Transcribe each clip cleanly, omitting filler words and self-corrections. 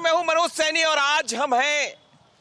मैं हूं मनोज सैनी और आज हम हैं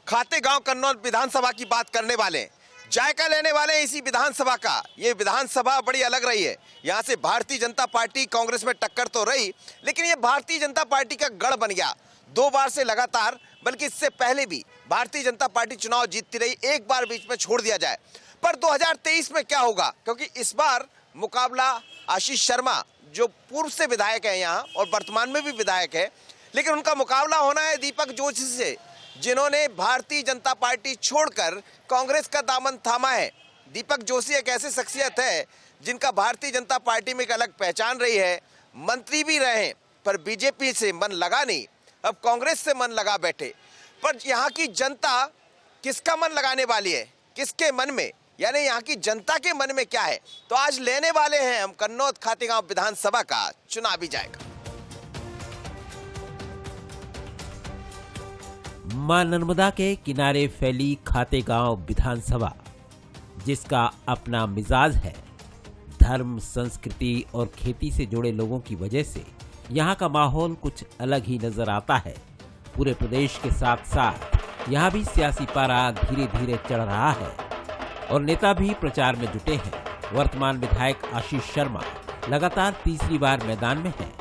खातेगांव कन्नौज विधानसभा की बात करने वाले हैं। जायका लेने वाले हैं इसी विधानसभा का। ये विधानसभा बड़ी अलग रही है। यहाँ से भारतीय जनता पार्टी कांग्रेस में टक्कर तो रही, लेकिन ये भारतीय जनता पार्टी का गढ़ बन गया। 2 बार से लगातार, बल्कि इससे पहले भी भारतीय जनता पार्टी चुनाव जीतती रही, एक बार बीच में छोड़ दिया जाए। पर 2023 में क्या होगा, क्योंकि इस बार मुकाबला आशीष शर्मा जो पूर्व से विधायक है यहाँ और वर्तमान में भी विधायक है, लेकिन उनका मुकाबला होना है दीपक जोशी से, जिन्होंने भारतीय जनता पार्टी छोड़कर कांग्रेस का दामन थामा है। दीपक जोशी एक ऐसी शख्सियत है जिनका भारतीय जनता पार्टी में एक अलग पहचान रही है। मंत्री भी रहे पर बीजेपी से मन लगा नहीं, अब कांग्रेस से मन लगा बैठे। पर यहाँ की जनता किसका मन लगाने वाली है, किसके मन में, यानी यहाँ की जनता के मन में क्या है, तो आज लेने वाले हैं हम कन्नौज खातेगांव विधानसभा का चुनावी जायका। मां नर्मदा के किनारे फैली खातेगांव विधानसभा, जिसका अपना मिजाज है। धर्म, संस्कृति और खेती से जुड़े लोगों की वजह से यहाँ का माहौल कुछ अलग ही नजर आता है। पूरे प्रदेश के साथ साथ यहाँ भी सियासी पारा धीरे धीरे चढ़ रहा है और नेता भी प्रचार में जुटे हैं। वर्तमान विधायक आशीष शर्मा लगातार तीसरी बार मैदान में हैं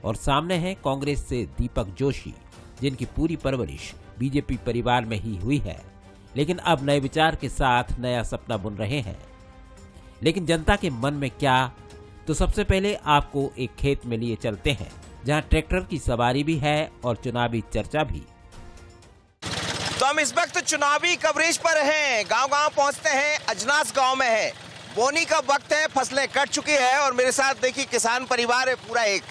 और सामने हैं कांग्रेस से दीपक जोशी, जिनकी पूरी परवरिश बीजेपी परिवार में ही हुई है, लेकिन अब नए विचार के साथ नया सपना बुन रहे हैं। लेकिन जनता के मन में क्या, तो सबसे पहले आपको एक खेत में लिए चलते हैं जहां ट्रैक्टर की सवारी भी है और चुनावी चर्चा भी। तो हम इस वक्त चुनावी कवरेज पर हैं। गांव-गांव पहुंचते हैं। अजनास गांव में है, बोनी का वक्त है, फसलें कट चुकी है और मेरे साथ देखिए किसान परिवार है पूरा एक।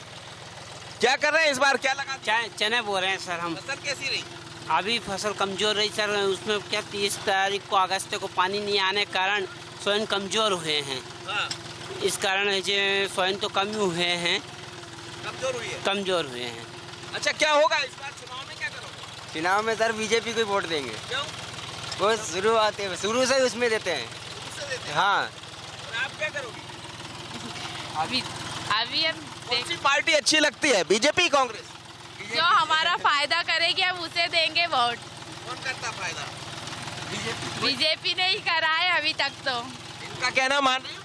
क्या कर रहे हैं इस बार, क्या लगा? चने बो रहे हैं सर हम। फसल कैसी रही? अभी फसल कमजोर रही सर, उसमें क्या 30 तारीख को अगस्त को पानी नहीं आने के कारण सोयाबीन कमजोर हुए हैं। हाँ। इस कारण सोयाबीन तो कम हुए हैं, कमजोर हुए हैं। अच्छा, क्या होगा इस बार चुनाव में, क्या करोगे? चुनाव में सर बीजेपी को ही वोट देंगे। क्यों? वो शुरू से उसमें देते हैं। हाँ। और आप क्या करोगे? अभी हम कौन सी पार्टी अच्छी लगती है, बीजेपी कांग्रेस? जो हमारा फायदा करेगी हम उसे देंगे वोट। कौन करता फायदा? बीजेपी ने ही करा है अभी तक तो। इनका कहना मान रही हूँ,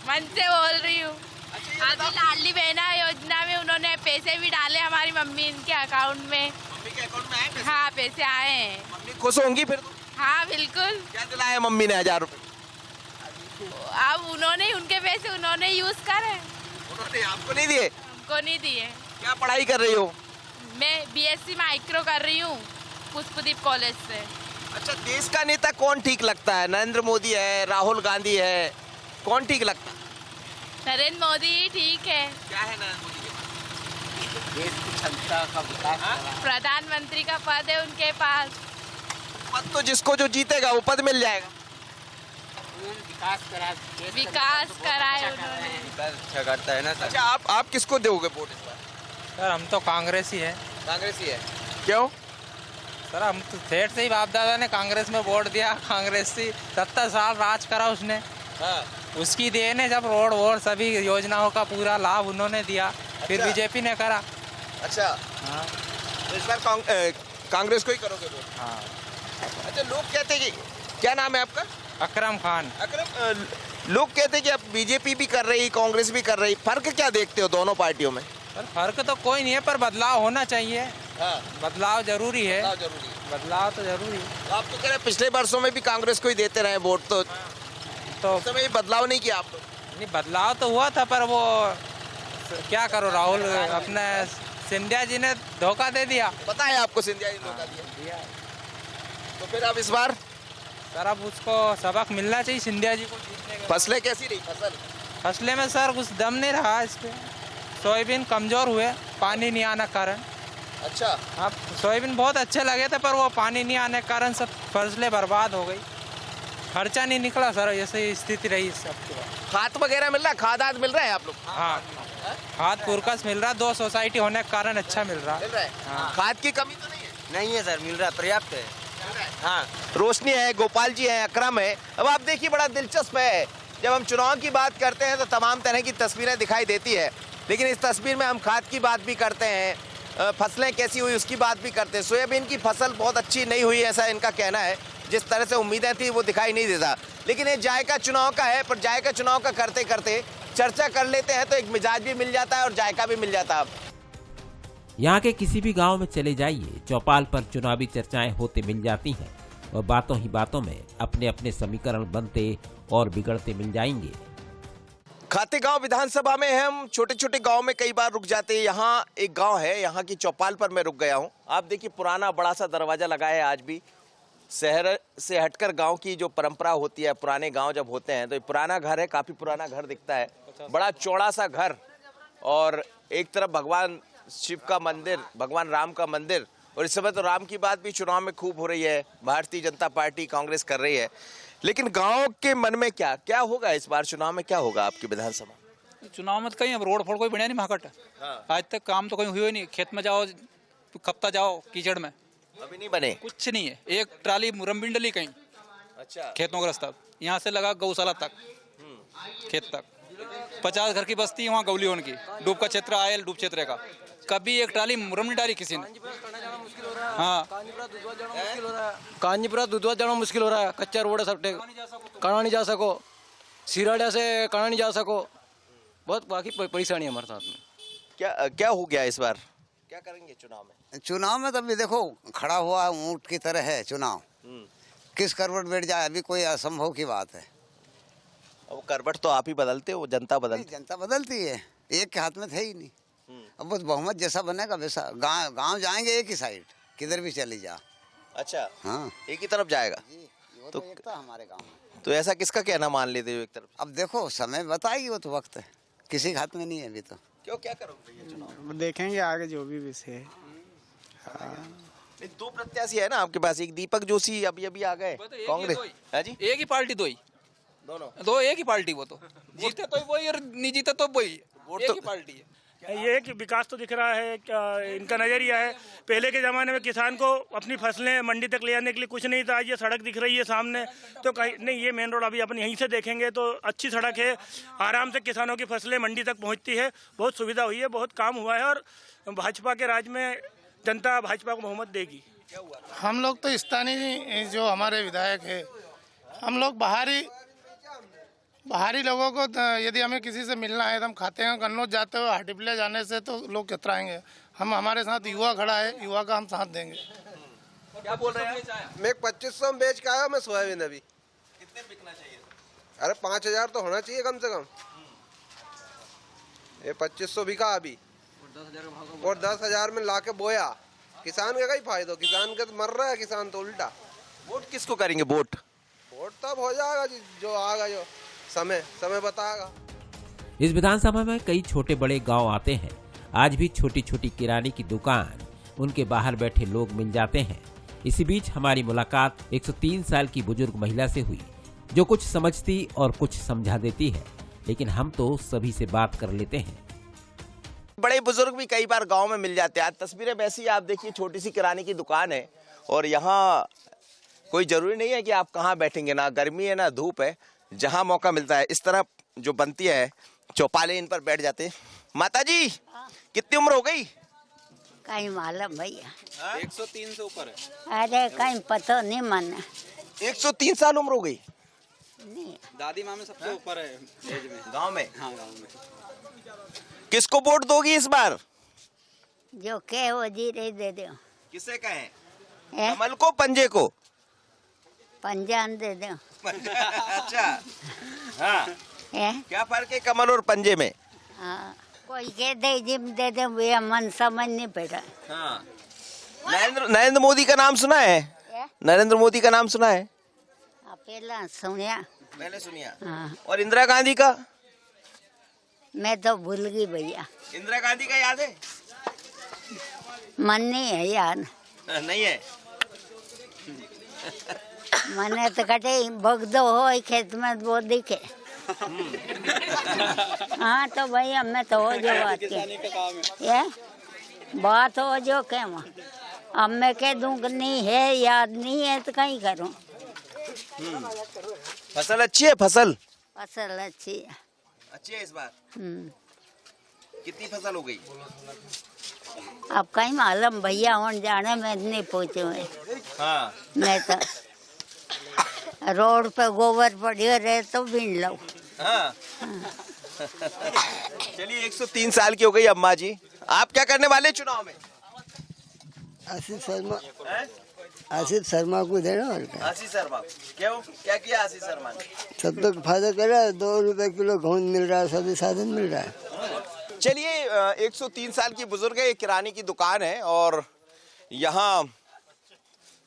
मन से बोल रही हूँ। अच्छा, अभी लाडली बहना योजना में उन्होंने पैसे भी डाले हमारी मम्मी इनके अकाउंट में। मम्मी के अकाउंट में आए पैसे? हाँ, पैसे आए हैं। मम्मी खुश होंगी फिर तो? हाँ बिल्कुल। क्या दिलाया मम्मी ने 1000 रुपए? अब उन्होंने उनके पैसे उन्होंने यूज करे, उन्होंने आपको नहीं दिए? हमको नहीं दिए। क्या पढ़ाई कर रही हो? मैं BSc माइक्रो कर रही हूँ पुष्पदीप कॉलेज से। अच्छा, देश का नेता कौन ठीक लगता है? नरेंद्र मोदी है, राहुल गांधी है, कौन ठीक लगता है? नरेंद्र मोदी ही ठीक है। क्या है नरेंद्र मोदी के पास? देश की क्षमता का विकास। प्रधानमंत्री का पद है उनके पास। पद तो जिसको जो जीतेगा वो पद मिल जाएगा। विकास कराए उन्होंने। अच्छा करता है ना सर। अच्छा, आप किसको दोगे वोट इस बार? सर हम तो कांग्रेस ही है। कांग्रेस ही है। क्यों? सर हम तो सेठ से ही बाप दादा ने कांग्रेस में वोट दिया। कांग्रेस से 70 साल राज करा उसने। हाँ। उसकी देन है, जब रोड वोड सभी योजनाओं का पूरा लाभ उन्होंने दिया। फिर अच्छा। बीजेपी ने करा। अच्छा, हाँ तो इस बार कांग्रेस को ही करोगे वोट? हाँ। अच्छा, लोग कहते हैं कि, क्या नाम है आपका? अकरम खान। अकरम, लोग कहते हैं कि अब बीजेपी भी कर रही, कांग्रेस भी कर रही, फर्क क्या देखते हो दोनों पार्टियों में? सर फर्क तो कोई नहीं है, पर बदलाव होना चाहिए। हाँ। बदलाव जरूरी है। बदलाव जरूरी है। बदलाव तो जरूरी है। तो आप तो कह रहे हैं पिछले वर्षों में भी कांग्रेस को ही देते रहे वोट, तो तो उस समय बदलाव नहीं किया आप लोग? नहीं, बदलाव तो हुआ था, पर वो क्या करो, राहुल अपने सिंधिया जी ने धोखा दे दिया। पता है आपको सिंधिया जी ने धोखा दिया? तो फिर अब इस बार सर अब उसको सबक मिलना चाहिए सिंधिया जी को जीतने का। फसलें कैसी रही? फसले में सर कुछ दम नहीं रहा इस पे। सोयाबीन कमजोर हुए, पानी नहीं आने के कारण। अच्छा। अब सोयाबीन बहुत अच्छे लगे थे, पर वो पानी नहीं आने के कारण सब फसलें बर्बाद हो गई। खर्चा नहीं निकला सर, ऐसी स्थिति रही सबके बाद। खाद वगैरह मिल रहा है? खाद मिल रहा है आप लोग? हाँ, खाद पुरकस मिल रहा, 2 सोसाइटी होने के कारण अच्छा मिल रहा। मिल रहा है। हाँ। खाद की कमी तो नहीं है? नहीं है सर, मिल रहा है, पर्याप्त है। हाँ। रोशनी है, गोपाल जी है, अकरम है। अब आप देखिए, बड़ा दिलचस्प है, जब हम चुनाव की बात करते हैं तो तमाम तरह की तस्वीरें दिखाई देती है, लेकिन इस तस्वीर में हम खाद की बात भी करते हैं, फसलें कैसी हुई उसकी बात भी करते हैं। सोयाबीन की फसल बहुत अच्छी नहीं हुई ऐसा इनका कहना है, जिस तरह से उम्मीदें थी वो दिखाई नहीं देता। लेकिन ये जायका चुनाव का है, पर जायका चुनाव का करते करते चर्चा कर लेते हैं तो एक मिजाज भी मिल जाता है और जायका भी मिल जाता है। यहाँ के किसी भी गांव में चले जाइए, चौपाल पर चुनावी चर्चाएं होते मिल जाती हैं और बातों ही बातों में अपने अपने समीकरण बनते और बिगड़ते मिल जाएंगे। खातेगांव विधानसभा में हम छोटे छोटे गांव में कई बार रुक जाते हैं। यहाँ एक गांव है, यहाँ की चौपाल पर मैं रुक गया हूँ। आप देखिए पुराना बड़ा सा दरवाजा लगा है। आज भी शहर से हटकर गांव की जो परंपरा होती है, पुराने गांव जब होते हैं तो ये पुराना घर है, काफी पुराना घर दिखता है, बड़ा चौड़ा सा घर, और एक तरफ भगवान शिव का मंदिर, भगवान राम का मंदिर। और इस समय तो राम की बात भी चुनाव में खूब हो रही है, भारतीय जनता पार्टी कांग्रेस कर रही है। लेकिन गांव के मन में क्या क्या होगा इस बार चुनाव में, क्या होगा आपकी विधानसभा चुनाव में? तो कहीं अब रोड फोड़ कोई बढ़िया नहीं महाकट। हाँ। आज तक काम तो कहीं हुआ ही नहीं। खेत में जाओ, खपता जाओ कीचड़ में, अभी नहीं बने कुछ नहीं है। एक ट्राली मुरम डली कहीं अच्छा खेतों का रास्ता, यहाँ से लगा गौशाला तक, खेत तक 50 घर की बस्ती वहाँ गौलियों की। डूब का क्षेत्र आयल, डूब क्षेत्र का कभी एक ट्राली मुरम नहीं डाली किसी ने। हाँ, कांजीपुरा दूधवा जाना मुश्किल हो रहा है। कच्चा रोड है, सब काना नहीं जा सको, सिराड़ा से काना नहीं जा सको, बहुत बाकी परेशानी है हमारे साथ में। क्या क्या हो गया इस बार, क्या करेंगे चुनाव में? चुनाव में तो अभी देखो खड़ा हुआ ऊंट की तरह है चुनाव, किस करवट बैठ जाए अभी कोई असंभव की बात है। अब करवट तो आप ही बदलते हो, जनता बदलती जनता बदलती है, एक के हाथ में थे ही नहीं। अब बस बहुमत जैसा बनेगा वैसा। गांव जाएंगे एक ही साइड, किधर भी चली जा। अच्छा, हाँ, एक ही तरफ जाएगा वो तो एकता हमारे गांव में। तो ऐसा किसका कहना मान लेते हो एक तरफ? अब देखो समय बताएगी, वो तो वक्त है, किसी के हाथ में नहीं है अभी तो। क्यों, क्या करोगे भैया चुनाव? देखेंगे आगे जो भी विषय है। नहीं, दो प्रत्याशी है ना आपके पास, एक दीपक जोशी अभी अभी आ गए कांग्रेस। है जी, एक ही पार्टी दो ही, दो एक ही पार्टी। वो तो जीते तो वही और नहीं जीते तो वही, एक ही पार्टी है। ये कि विकास तो दिख रहा है, इनका नजरिया है। पहले के ज़माने में किसान को अपनी फसलें मंडी तक ले जाने के लिए कुछ नहीं था। आज ये सड़क दिख रही है सामने, तो कहीं नहीं, ये मेन रोड अभी अपन यहीं से देखेंगे तो अच्छी सड़क है, आराम से किसानों की फसलें मंडी तक पहुंचती है, बहुत सुविधा हुई है, बहुत काम हुआ है। और भाजपा के राज में जनता भाजपा को बहुमत देगी। हम लोग तो स्थानीय जो हमारे विधायक है, हम लोग बाहरी लोगों को यदि हमें किसी से मिलना है तो हम खाते हैं, कन्नौज जाते हुए हाटीपिल्ला जाने से तो लोग कतराएंगे। हम हमारे साथ युवा खड़ा है, युवा का हम साथ देंगे। क्या बोल रहे हैं? मैं 2500 में बेच के आया मैं सोयाबीन। अभी कितने बिकना चाहिए? अरे 5000 तो होना चाहिए कम से कम। ये 2500 बिका अभी, और 10,000 में लाके बोया। किसान का कई फायदा, किसान का तो मर रहा है किसान तो उल्टा। वोट किसको करेंगे? वोट तब हो जाएगा जो आगा, जो समय बताएगा। इस विधानसभा में कई छोटे बड़े गांव आते हैं। आज भी छोटी छोटी किराने की दुकान, उनके बाहर बैठे लोग मिल जाते हैं। इसी बीच हमारी मुलाकात 103 साल की बुजुर्ग महिला से हुई, जो कुछ समझती और कुछ समझा देती है, लेकिन हम तो सभी से बात कर लेते हैं। बड़े बुजुर्ग भी कई बार गांव में मिल जाते हैं। आज तस्वीरें वैसी आप देखिए, छोटी सी किराने की दुकान है और यहाँ कोई जरूरी नहीं है कि आप कहाँ बैठेंगे, ना गर्मी है ना धूप है, जहाँ मौका मिलता है इस तरह जो बनती है चौपाले, इन पर बैठ जाते हैं। माता जी, कितनी उम्र हो गई? कहीं मालूम भैया, 103 से ऊपर है। अरे कहीं पता नहीं मन। 103 साल उम्र हो गई। नहीं, दादी माँ में सबसे ऊपर है एज में गांव में। हाँ, गाँव में। किसको वोट दोगी इस बार? जो कहे वो जी रही दे दो। किसे कहें, कमल को पंजे को? पंजान दे दो। अच्छा, हाँ। है? क्या फर्क है कमल और पंजे में? हाँ, कोई कह दे जिम दे दे, ये मन समझ नहीं पड़ा। हाँ। नरेंद्र मोदी का नाम सुना है? नरेंद्र मोदी का नाम सुना है? पहला सुनिया, पहले सुनिया। हाँ। और इंदिरा गांधी का? मैं तो भूल गई भैया। इंदिरा गांधी का याद है? मन नहीं है यार। नहीं है। मने तो कटे भगदो हो खेत में वो दिखे। हाँ तो भैया मैं तो हो जो बात के ये बात हो जो के अब मैं कह दूं कि नहीं है, याद नहीं है तो कहीं करूं। फसल अच्छी है? फसल फसल अच्छी है। अच्छी है इस बार। कितनी फसल हो गई? अब कहीं मालूम भैया होने जाने में नहीं पहुँचे हुए। हाँ मैं तो रोड पे गोबर पड़े रहे तो बीन लो। हाँ चलिए 103 साल की हो गई अम्मा जी, आप क्या करने वाले चुनाव में? आशीष शर्मा को देना और क्या। आशीष शर्मा क्यों, क्या किया आशीष शर्मा ने? सब तक फायदा कर रहा है, 2 रुपए किलो गेहूं मिल रहा है, सभी साधन मिल रहा है। चलिए 103 साल की बुजुर्ग है, किराने की दुकान है और यहाँ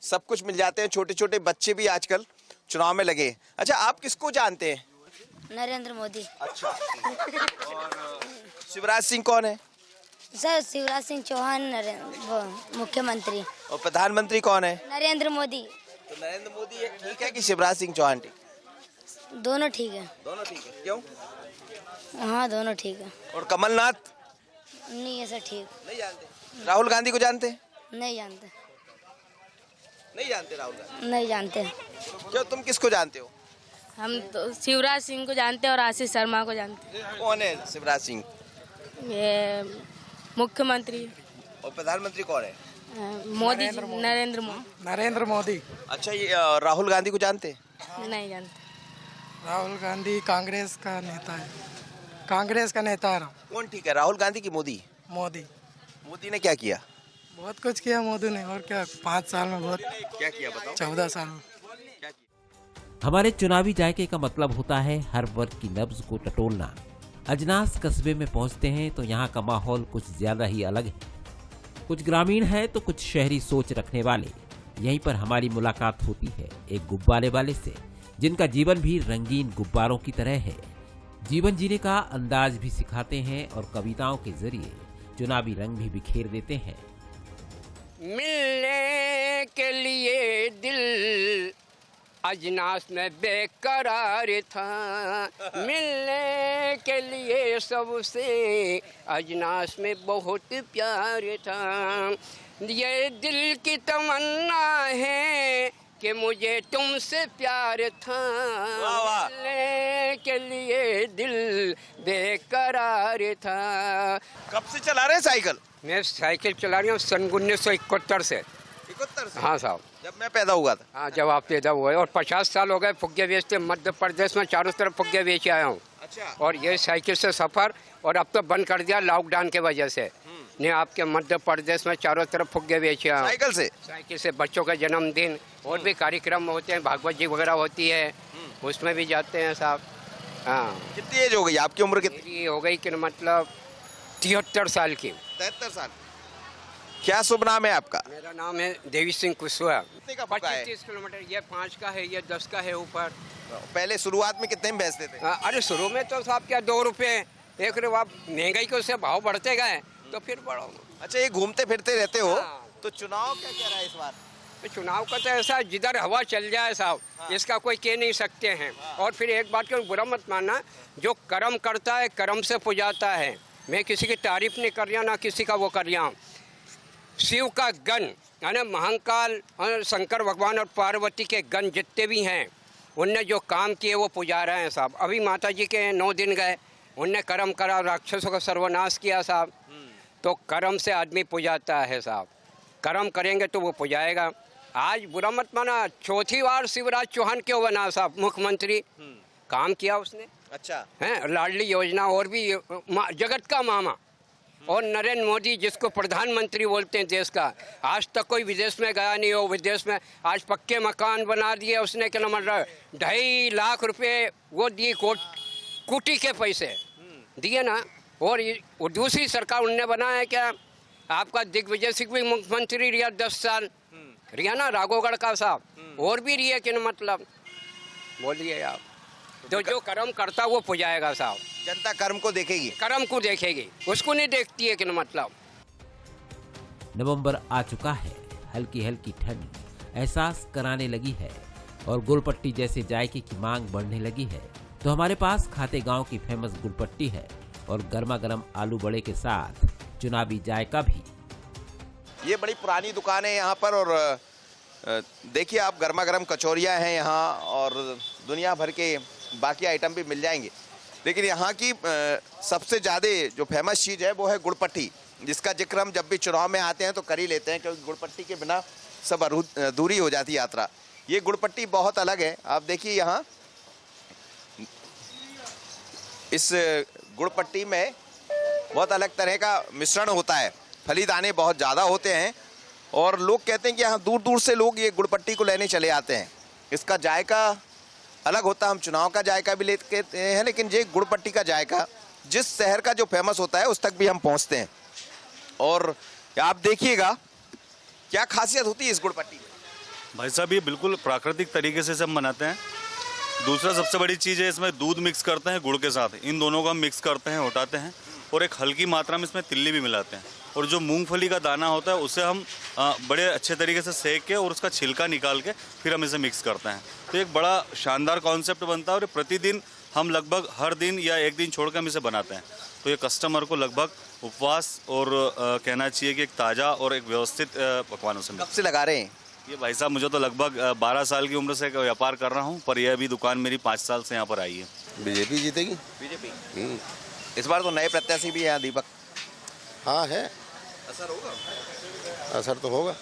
सब कुछ मिल जाते हैं। छोटे छोटे बच्चे भी आजकल चुनाव में लगे। अच्छा, आप किसको जानते हैं? नरेंद्र मोदी। अच्छा और शिवराज सिंह कौन है? सर शिवराज सिंह चौहान मुख्यमंत्री। और प्रधानमंत्री कौन है? नरेंद्र मोदी। तो नरेंद्र मोदी ठीक है कि शिवराज सिंह चौहान ठीक? दोनों ठीक है। दोनों ठीक है, क्यों? हाँ दोनों ठीक है। और कमलनाथ? नहीं है सर ठीक। नहीं जानते। राहुल गांधी को जानते हैं? नहीं जानते। नहीं जानते राहुल गांधी? नहीं जानते। क्यों, तुम किसको जानते हो? हम तो शिवराज सिंह को जानते हैं और आशीष शर्मा को जानते हैं। कौन है शिवराज सिंह? ये मुख्यमंत्री। और प्रधानमंत्री कौन है? मोदी जी, नरेंद्र मोदी। नरेंद्र मोदी। अच्छा, ये राहुल गांधी को जानते हैं? नहीं जानते। राहुल गांधी कांग्रेस का नेता है, कांग्रेस का नेता है। कौन ठीक है, राहुल गांधी की मोदी? मोदी। मोदी ने क्या किया? बहुत कुछ किया मोदी ने, और क्या 5 साल में बहुत। क्या किया बताओ? 14 साल में। हमारे चुनावी जायके का मतलब होता है हर वर्ग की नब्ज को टटोलना। अजनास कस्बे में पहुंचते हैं तो यहाँ का माहौल कुछ ज्यादा ही अलग है। कुछ ग्रामीण है तो कुछ शहरी सोच रखने वाले। यहीं पर हमारी मुलाकात होती है एक गुब्बारे वाले से, जिनका जीवन भी रंगीन गुब्बारों की तरह है। जीवन जीने का अंदाज भी सिखाते हैं और कविताओं के जरिए चुनावी रंग भी बिखेर देते हैं। मिलने के लिए दिल अजनास में बेकरार था, मिलने के लिए सबसे अजनास में बहुत प्यार था। ये दिल की तमन्ना है कि मुझे तुमसे प्यार था, मिलने के लिए दिल बेकरार था। कब से चला रहे हैं साइकिल? मैं साइकिल चला रही हूँ सन 1971 से। 71 से? हाँ साहब, जब मैं पैदा हुआ था। हाँ जब आप पैदा हुए, और 50 साल हो गए फुग्गे बेचते। मध्य प्रदेश में चारों तरफ फुग्गे बेच आया हूँ। अच्छा। और ये साइकिल से सफर, और अब तो बंद कर दिया लॉकडाउन के वजह से। नहीं, आपके मध्य प्रदेश में चारों तरफ फुग्गे बेचे आया हूँ। साइकिल से? साइकिल से बच्चों का जन्मदिन और भी कार्यक्रम होते हैं, भागवत जी वगैरह होती है, उसमें भी जाते हैं साहब। हाँ। कितनी एज हो गई आपकी? उम्र कितनी हो गई कि मतलब 73 साल की। 73 साल। क्या शुभ नाम है आपका? मेरा नाम है देवी सिंह कुशवाहा। कितने का पका है? 25-30 किलोमीटर। ये 5 का है, ये 10 का है ऊपर। पहले शुरुआत में कितने में बेचते थे? अरे शुरू में तो साहब क्या 2 रुपए, 1 रुपये। आप महंगाई के उससे भाव बढ़ते गए तो फिर बढ़ो। अच्छा, ये घूमते फिरते रहते हो। तो चुनाव क्या कह रहा है इस बार? तो चुनाव का तो ऐसा जिधर हवा चल जाए साहब, इसका कोई कह नहीं सकते हैं। और फिर एक बात को बुरा मत मानना, जो कर्म करता है कर्म से पुजाता है। मैं किसी की तारीफ नहीं कर रहा, ना किसी का वो कर रहा हूँ। शिव का गण यानी महाकाल और शंकर भगवान और पार्वती के गण जितने भी हैं, उनने जो काम किए वो पुजा रहे हैं साहब। अभी माता जी के 9 दिन गए, उनने कर्म करा, राक्षसों का सर्वनाश किया साहब। तो कर्म से आदमी पुजाता है साहब, कर्म करेंगे तो वो पुजाएगा। आज बुरा मत माना, 4थी बार शिवराज चौहान क्यों बना साहब मुख्यमंत्री? काम किया उसने। अच्छा है, लाडली योजना और भी जगत का मामा। और नरेंद्र मोदी जिसको प्रधानमंत्री बोलते हैं देश का, आज तक कोई विदेश में गया नहीं हो। विदेश में आज पक्के मकान बना दिए उसने, क्या नंबर 2.5 लाख रुपए वो दिए, कुटी के पैसे दिए ना। और दूसरी सरकार उनने बनाया है क्या? आपका दिग्विजय सिंह भी मुख्यमंत्री रिया 10 साल रिया ना, राघोगढ़ का साहब। और भी रिया कि मतलब बोलिए आप, तो जो कर्म करता वो पुजाएगा साहब। जनता कर्म को देखेगी, कर्म को देखेगी, उसको नहीं देखती है कि मतलब। नवंबर आ चुका है, हल्की हल्की ठंड एहसास कराने लगी है और गुलपट्टी जैसे जायके की मांग बढ़ने लगी है। तो हमारे पास खाते गांव की फेमस गुलपट्टी है और गर्मा गर्म आलू बड़े के साथ चुनावी जायका भी। ये बड़ी पुरानी दुकान है यहाँ पर, और देखिए आप, गर्मा गर्म कचौरियाँ हैं यहाँ और दुनिया भर के बाकी आइटम भी मिल जाएंगे। लेकिन यहाँ की सबसे ज़्यादा जो फेमस चीज़ है वो है गुड़पट्टी, जिसका जिक्र हम जब भी चुनाव में आते हैं तो कर ही लेते हैं, क्योंकि गुड़पट्टी के बिना सब अधूरी हो जाती यात्रा। ये गुड़पट्टी बहुत अलग है। आप देखिए यहाँ इस गुड़पट्टी में बहुत अलग तरह का मिश्रण होता है, फली दाने बहुत ज़्यादा होते हैं और लोग कहते हैं कि यहाँ दूर दूर से लोग ये गुड़पट्टी को लेने चले आते हैं। इसका जायका अलग होता है, हम चुनाव का जायका भी लेते हैं, लेकिन ये गुड़पट्टी का जायका जिस शहर का जो फेमस होता है उस तक भी हम पहुँचते हैं। और आप देखिएगा क्या खासियत होती है इस गुड़पट्टी में। भाई साहब ये बिल्कुल प्राकृतिक तरीके से सब बनाते हैं। दूसरा सबसे बड़ी चीज़ है इसमें दूध मिक्स करते हैं गुड़ के साथ, इन दोनों को हम मिक्स करते हैं, उठाते हैं और एक हल्की मात्रा में इसमें तिल्ली भी मिलाते हैं। और जो मूंगफली का दाना होता है उसे हम बड़े अच्छे तरीके से सेक के और उसका छिलका निकाल के फिर हम इसे मिक्स करते हैं। तो एक बड़ा शानदार कॉन्सेप्ट बनता है और प्रतिदिन हम लगभग हर दिन या एक दिन छोड़ के हम इसे बनाते हैं। तो ये कस्टमर को लगभग उपवास और कहना चाहिए कि एक ताज़ा और एक व्यवस्थित पकवानों से। कब से लगा रहे हैं ये भाई साहब? मुझे तो लगभग 12 साल की उम्र से व्यापार कर रहा हूँ, पर यह अभी दुकान मेरी 5 साल से यहाँ पर आई है। बीजेपी जीतेगी? बीजेपी। इस बार तो नए प्रत्याशी भी हैं दीपक। हाँ है, असर होगा? असर तो होगा।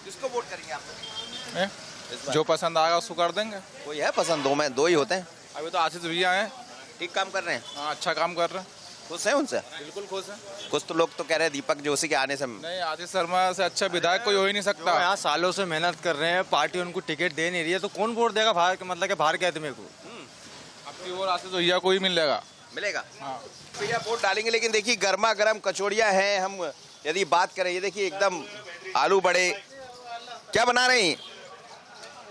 किसको वोट करेंगे आप? जो पसंद आएगा उसको कर देंगे। कोई है पसंद? दो ही होते हैं। अभी तो आशीष भैया हैं, ठीक काम कर रहे हैं। हाँ अच्छा काम कर रहे हैं। खुश हैं उनसे? बिल्कुल खुश हैं। कुछ तो लोग तो कह रहे हैं दीपक जोशी के आने से। नहीं, आशीष शर्मा से अच्छा विधायक कोई हो ही नहीं सकता। यहाँ सालों से मेहनत कर रहे हैं, पार्टी उनको टिकट दे नहीं रही है, तो कौन वोट देगा बाहर के, मतलब कि बाहर के आदमी को? अब की और आशीष भैया को ही मिलेगा। हाँ भैया वोट डालेंगे। लेकिन देखिए गर्मा गर्म कचौड़ियाँ हैं। हम यदि बात करें, ये देखिए एकदम आलू बड़े क्या बना रहे हैं?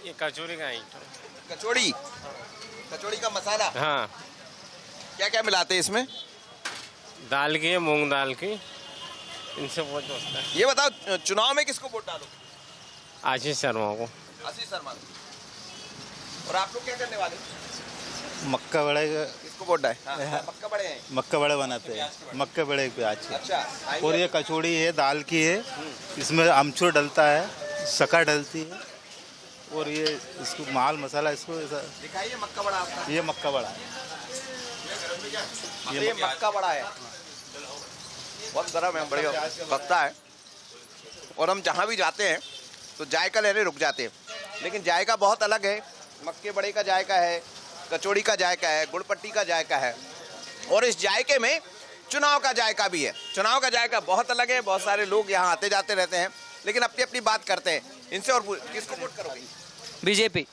ये कचौड़ी का कचौड़ी का मसाला। हाँ। क्या क्या मिलाते हैं इसमें? दाल की, मूंग दाल की, इनसे बहुत दोस्त है। ये बताओ चुनाव में किसको वोट डालोगे? आशीष शर्मा को। आशीष शर्मा। और आप लोग क्या करने वाले? मक्का बड़े। किसको वोट डाले? मक्का बड़े हैं। मक्का बड़े बनाते हैं, मक्का बड़े प्याज के। अच्छा। और ये कचौड़ी है, दाल की है, इसमें अमचूर डलता है, शक्कर डलती है और ये इसको माल मसाला इसको दिखाइए। मक्का बड़ा आपका? ये मक्का बड़ा है। ये मक्का बड़ा है, बहुत गर्म है, बढ़िया पकता है। और हम जहाँ भी जाते हैं तो जायका लेने रुक जाते हैं, लेकिन जायका बहुत अलग है। मक्के बड़े का जायका है, कचौड़ी का जायका है, गुड़पट्टी का जायका है और इस जायके में चुनाव का जायका भी है। चुनाव का जायका बहुत अलग है। बहुत सारे लोग यहाँ आते जाते रहते हैं, लेकिन अपनी अपनी बात करते हैं इनसे। और किसको वोट करोगे? बीजेपी।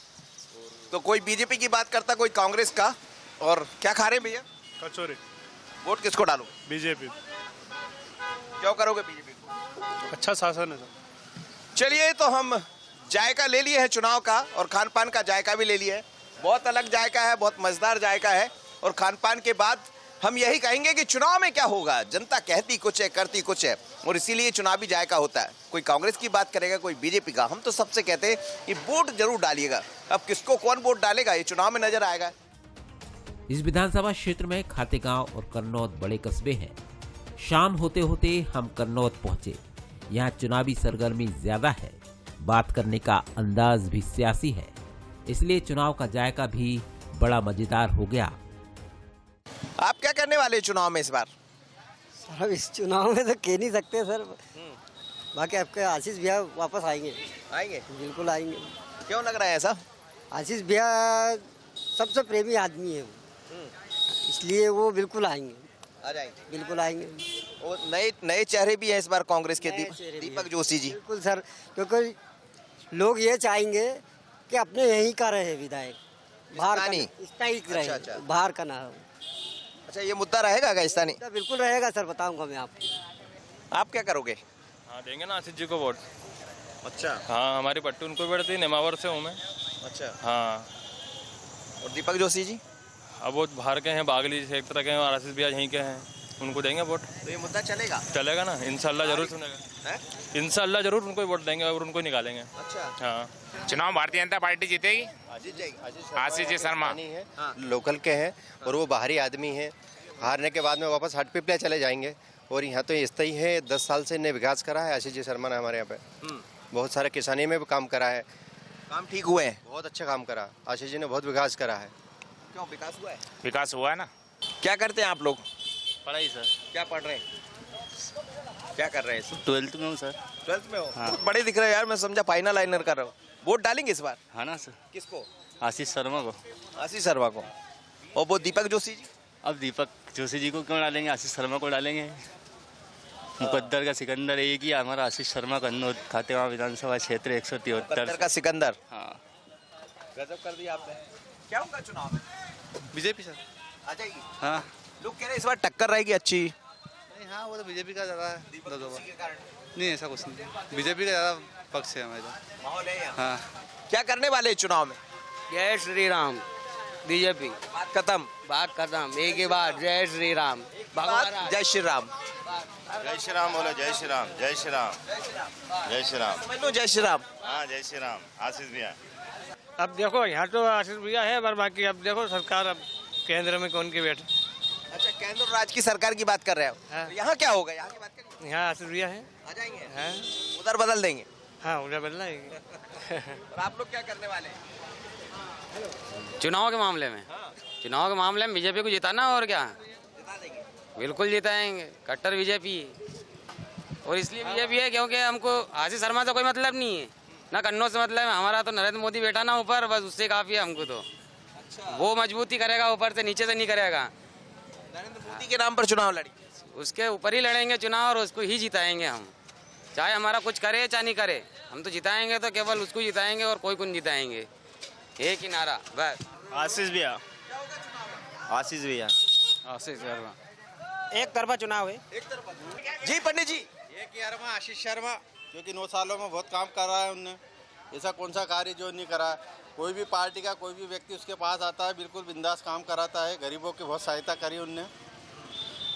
तो कोई बीजेपी की बात करता, कोई कांग्रेस का। और क्या खा रहे हैं भैया? कचौरी। वोट किसको डालो? बीजेपी। क्यों करोगे बीजेपी को? अच्छा शासन है। चलिए, तो हम जायका ले लिए हैं चुनाव का और खान पान का जायका भी ले लिया है। बहुत अलग जायका है, बहुत मजेदार जायका है। और खान पान के बाद हम यही कहेंगे कि चुनाव में क्या होगा, जनता कहती कुछ है, करती कुछ है, और इसीलिए चुनावी जायका होता है। कोई कांग्रेस की बात करेगा, कोई बीजेपी का। हम तो सबसे कहते हैं कि वोट जरूर डालिएगा। अब किसको कौन वोट डालेगा ये चुनाव में नजर आएगा। इस विधानसभा क्षेत्र में खातेगांव और कन्नौद बड़े कस्बे हैं। शाम होते होते हम कन्नौद पहुंचे। यहाँ चुनावी सरगर्मी ज्यादा है, बात करने का अंदाज भी सियासी है, इसलिए चुनाव का जायका भी बड़ा मजेदार हो गया। आप क्या करने वाले चुनाव में इस बार? सर इस चुनाव में तो कह नहीं सकते सर, बाकी आपके आशीष भैया वापस आएंगे। आएंगे? बिल्कुल आएंगे। क्यों लग रहा है ऐसा? आशीष भैया सबसे प्रेमी आदमी है वो, इसलिए वो बिल्कुल आएंगे। आ जाएंगे? बिल्कुल आएंगे। और नए चेहरे भी हैं इस बार कांग्रेस के। दीपक जोशी जी। बिल्कुल सर, क्योंकि लोग ये चाहेंगे कि अपने यहीं का रहे विधायक, बाहर का रहे। बाहर का ना हो। अच्छा, ये मुद्दा रहेगा क्या स्थानीय? बिल्कुल रहेगा सर, बताऊंगा मैं आपको। आप क्या करोगे? हाँ देंगे ना आशीष जी को वोट। अच्छा। हाँ हमारी पट्टी उनको भी पड़ती है, नेमावर से हूँ मैं। अच्छा। हाँ। और दीपक जोशी जी? अब वो बाहर के हैं, बागली क्षेत्र के हैं, और आशीष भैया यहीं के हैं, उनको देंगे वोट। तो ये मुद्दा चलेगा? चलेगा ना, इंशाल्लाह जरूर सुनेगा। इंशाल्लाह जरूर उनको वोट देंगे और उनको निकालेंगे। अच्छा। हाँ। चुनाव भारतीय जनता पार्टी जीतेगी। आशीष जी शर्मा लोकल के हैं और वो बाहरी आदमी हैं। हारने के बाद में वापस हट पिपले चले जाएंगे। और यहाँ तो इस ही है, 10 साल से इन्हें विकास करा है आशीष जी शर्मा ने हमारे यहाँ पे। बहुत सारे किसानी में भी काम करा है। काम ठीक हुए हैं? बहुत अच्छा काम करा, आशीष जी ने बहुत विकास करा है। क्यों, विकास हुआ है? विकास हुआ है ना। क्या करते हैं आप लोग? पढ़ाई सर। क्या पढ़ रहे हैं? क्या कर रहे हैं? 12th में हूँ सर। 12th में हो? हाँ। बहुत बड़े दिख रहे हो यार, मैं समझा फाइनल लाइनर कर रहे हो। वोट डालेंगे इस बार? हाँ ना सर। किसको? आशीष शर्मा को। आशीष शर्मा को। और वो दीपक जोशी जी? अब दीपक जोशी जी को क्यों डालेंगे, आशीष शर्मा को डालेंगे। मुकद्दर का सिकंदर एक ही हमारा आशीष शर्मा कन्नौज खातेगांव विधानसभा क्षेत्र 173। मुकद्दर का सिकंदर। हाँ, गजब कर दिया आपने। क्या होगा चुनाव में? बीजेपी सर आ जाएगी। हाँ लोग कह रहे हैं इस बार टक्कर रहेगी अच्छी। नहीं, हाँ वो तो बीजेपी का ज़्यादा है। नहीं ऐसा कुछ नहीं, बीजेपी का ज़्यादा पक्ष है हमारे। माहौल है यहाँ। हाँ। क्या करने वाले हैं चुनाव में? जय श्री राम। बीजेपी। बात खत्म। बात खत्म, एक ही बात, जय श्री राम। जय श्री राम। जय श्री राम बोलो, जय श्री राम, जय श्री राम, जय श्री राम। समझ लो, जय श्री राम। हाँ जय श्री राम। आशीष भैया। अब देखो यहाँ तो आशीष भैया है, पर बाकी अब देखो सरकार अब केंद्र में कौन की बैठे। अच्छा, केंद्र और राज्य की सरकार की बात कर रहे हो। हाँ। तो यहाँ क्या होगा? यहाँ की बात करेंगे। यहाँ आशीष भैया है। आ जाएंगे। हाँ। उधर बदल देंगे। हाँ उधर बदला है। और आप लोग क्या करने वाले हैं? चुनाव के मामले में? चुनाव के मामले में बीजेपी को जिताना, और क्या। बिल्कुल जिताएंगे, कट्टर बीजेपी। और इसलिए बीजेपी है क्योंकि हमको आशीष शर्मा से कोई मतलब नहीं है, ना कन्नौज से मतलब है। हमारा तो नरेंद्र मोदी बैठा ना ऊपर, बस उससे काफी है हमको तो। वो मजबूती करेगा, ऊपर से नीचे से नहीं करेगा। नरेंद्र मोदी के नाम पर चुनाव लड़ी? उसके ऊपर ही लड़ेंगे चुनाव और उसको ही जिताएंगे हम, चाहे हमारा कुछ करे चाहे नहीं करे। हम तो जिताएंगे तो केवल उसको जिताएंगे और कोई को नहीं जिताएंगे। एक ही नारा बस। आशीष भैया। आशीष भैया। आशीष शर्मा। एक तरफा चुनाव है। एक तरफा। जी पंडित जी। एक ही शर्मा, आशीष शर्मा, क्योंकि 9 सालों में बहुत काम कर रहा है उनने। ऐसा कौन सा कार्य जो नहीं करा। कोई भी पार्टी का कोई भी व्यक्ति उसके पास आता है, बिल्कुल बिंदास काम कराता है। गरीबों की बहुत सहायता करी उनने।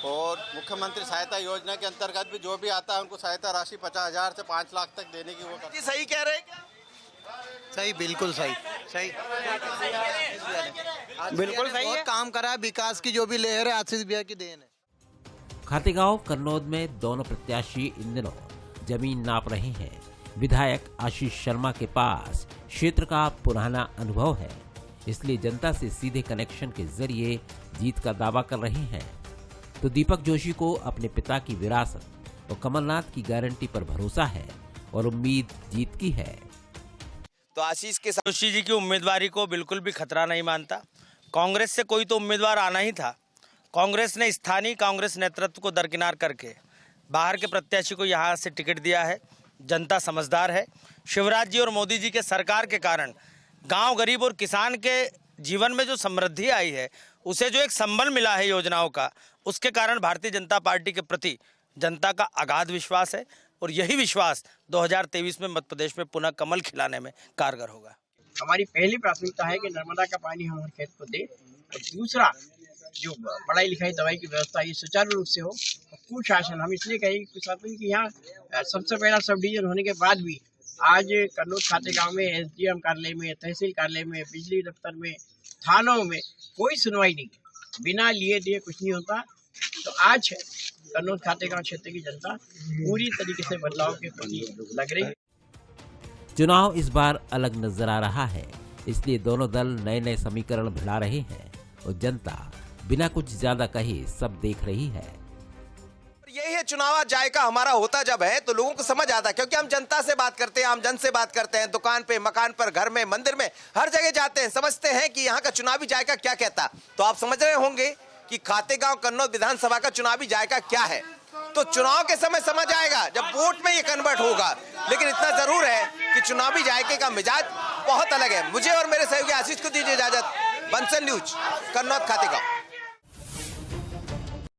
और मुख्यमंत्री सहायता योजना के अंतर्गत भी जो भी आता है उनको सहायता राशि 50,000 से 5 लाख तक देने की वो करता है। सही कह रहे हैं क्या? सही, बिल्कुल सही। सही, बिल्कुल सही है। काम करा है, विकास की जो भी लहर है आशीष भैया की देन है। खातेगांव कन्नौज में दोनों प्रत्याशी इन दिनों जमीन नाप रहे हैं। विधायक आशीष शर्मा के पास क्षेत्र का पुराना अनुभव है, इसलिए जनता से सीधे कनेक्शन के जरिए जीत का दावा कर रहे हैं। तो दीपक जोशी को अपने पिता की विरासत और कमलनाथ की गारंटी पर भरोसा है और उम्मीद जीत की है। तो आशीष के साथ जोशी जी की उम्मीदवारी को बिल्कुल भी खतरा नहीं मानता। कांग्रेस से कोई तो उम्मीदवार आना ही था। कांग्रेस ने स्थानीय कांग्रेस नेतृत्व को दरकिनार करके बाहर के प्रत्याशी को यहाँ से टिकट दिया है। जनता समझदार है। शिवराज जी और मोदी जी के सरकार के कारण गांव गरीब और किसान के जीवन में जो समृद्धि आई है, उसे जो एक संबल मिला है योजनाओं का, उसके कारण भारतीय जनता पार्टी के प्रति जनता का अगाध विश्वास है। और यही विश्वास 2023 में मध्य प्रदेश में पुनः कमल खिलाने में कारगर होगा। हमारी पहली प्राथमिकता है कि नर्मदा का पानी हमारे खेत को दे, और दूसरा जो पढ़ाई लिखाई दवाई की व्यवस्था ये सुचारू रूप से हो। कुशासन हम इसलिए कहेंगे कुशासन कि यहाँ सबसे पहला सब डिवीजन होने के बाद भी आज कन्नौज खातेगांव में एसडीएम कार्यालय में, तहसील कार्यालय में, बिजली दफ्तर में, थानों में कोई सुनवाई नहीं, बिना लिए दिए कुछ नहीं होता। तो आज कन्नौज खातेगांव क्षेत्र की जनता पूरी तरीके से बदलाव के प्रति लग रही है। चुनाव इस बार अलग नजर आ रहा है, इसलिए दोनों दल नए नए समीकरण भिड़ा रहे हैं और जनता बिना कुछ ज्यादा कहे सब देख रही है। यही है चुनाव जायका हमारा होता जब है तो लोगों को समझ आता है, क्योंकि हम जनता से बात करते हैं, आम जन से बात करते हैं, दुकान पे, मकान पर, घर में, मंदिर में, हर जगह जाते हैं, समझते हैं कि यहाँ का चुनावी जायका क्या कहता। तो आप समझ रहे होंगे कि खातेगांव कन्नौज विधानसभा का चुनावी जायका क्या है। तो चुनाव के समय समझ आएगा जब वोट में ये कन्वर्ट होगा। लेकिन इतना जरूर है कि चुनावी जायके का मिजाज बहुत अलग है। मुझे और मेरे सहयोगी आशीष को दीजिए इजाजत। बंसल न्यूज, कन्नौज खातेगांव।